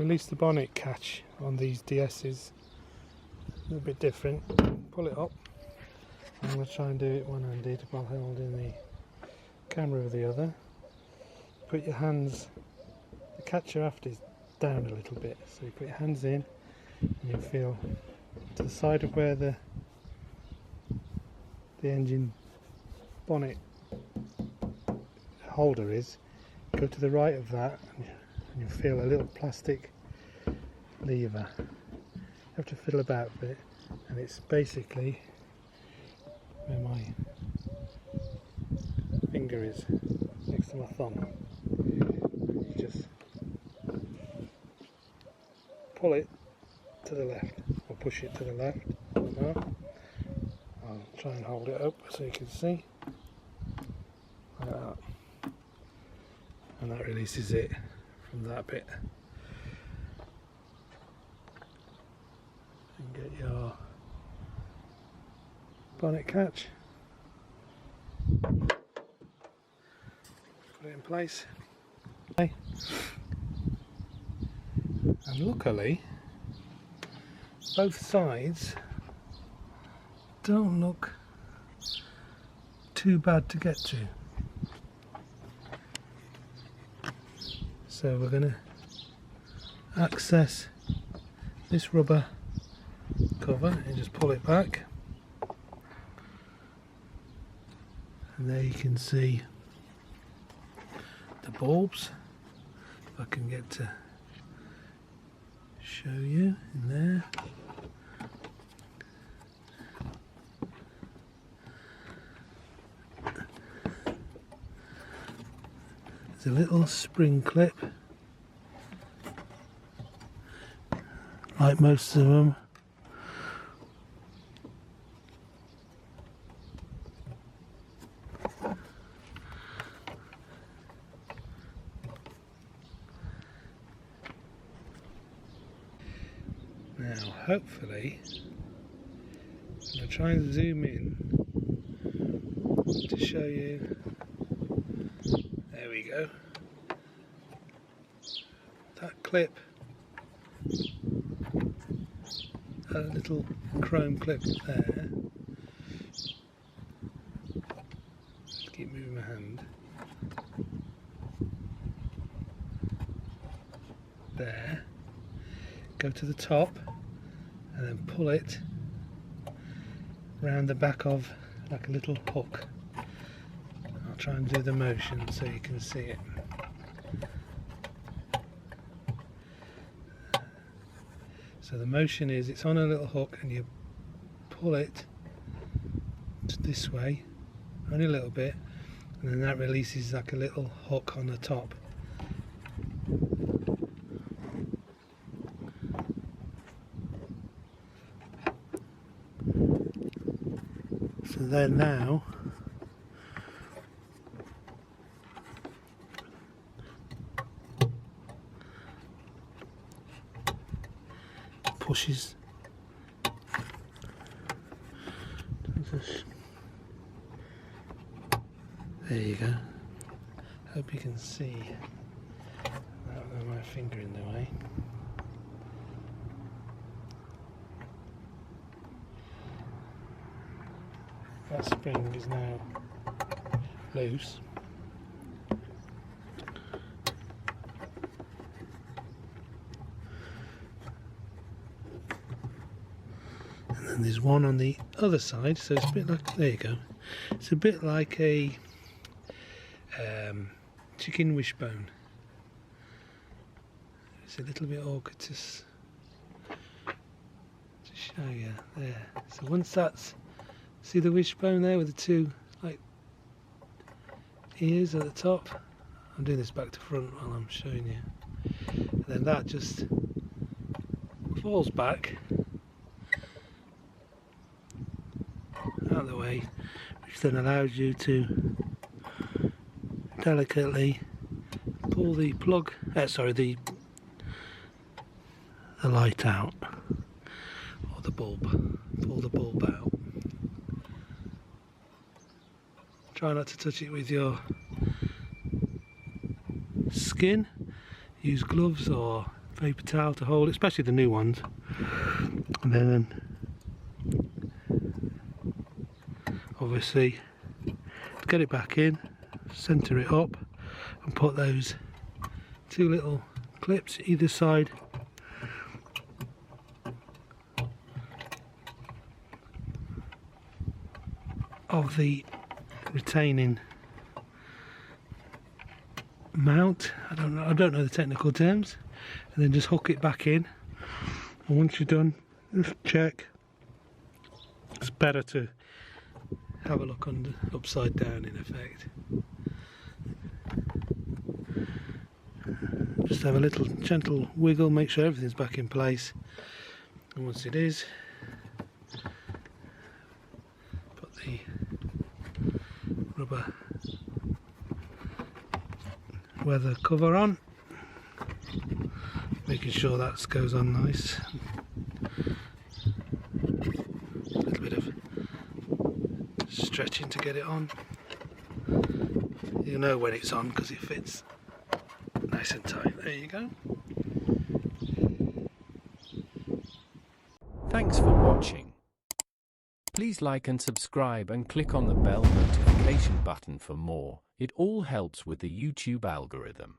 release the bonnet catch on these DS's. A little bit different. Pull it up. I'm going to try and do it one-handed while holding the camera with the other. Put your hands, the catcher aft is down a little bit, so you put your hands in and you'll feel to the side of where the engine bonnet holder is. Go to the right of that and you'll feel a little plastic lever. You have to fiddle about with it, and it's basically where my finger is, next to my thumb. You just pull it to the left, or push it to the left. I'll try and hold it up so you can see, like that, and that releases it from that bit. And get your bonnet catch, put it in place, and luckily both sides don't look too bad to get to. So we're going to access this rubber cover and just pull it back, and there you can see the bulbs. If I can get to show you in there. There's a little spring clip, like most of them. Now, hopefully, I'm going to try and zoom in to show you. There we go. That clip, that little chrome clip there. Just keep moving my hand. There. Go to the top and then pull it round the back of like a little hook. I'll try and do the motion so you can see it. So the motion is, it's on a little hook and you pull it this way, only a little bit, and then that releases like a little hook on the top. So then now pushes. There you go. Hope you can see without my finger in the way. That spring is now loose. And then there's one on the other side, so it's a bit like, there you go. It's a bit like a chicken wishbone. It's a little bit awkward to show you there. So once that's, see the wishbone there with the two like ears at the top? I'm doing this back to front while I'm showing you. And then that just falls back out of the way, which then allows you to delicately pull the plug, the light out, or the bulb, pull the bulb out. Try not to touch it with your skin, use gloves or paper towel to hold it, especially the new ones, and then obviously get it back in, centre it up, and put those two little clips either side of the retaining mount. I don't know the technical terms, and then just hook it back in. And once you're done, just check. It's better to have a look upside down in effect. Just have a little gentle wiggle, make sure everything's back in place, and once it is, put the rubber weather cover on, making sure that goes on nice. A little bit of stretching to get it on. You know when it's on because it fits nice and tight. There you go. Thanks for watching. Please like and subscribe and click on the bell notification button for more. It all helps with the YouTube algorithm.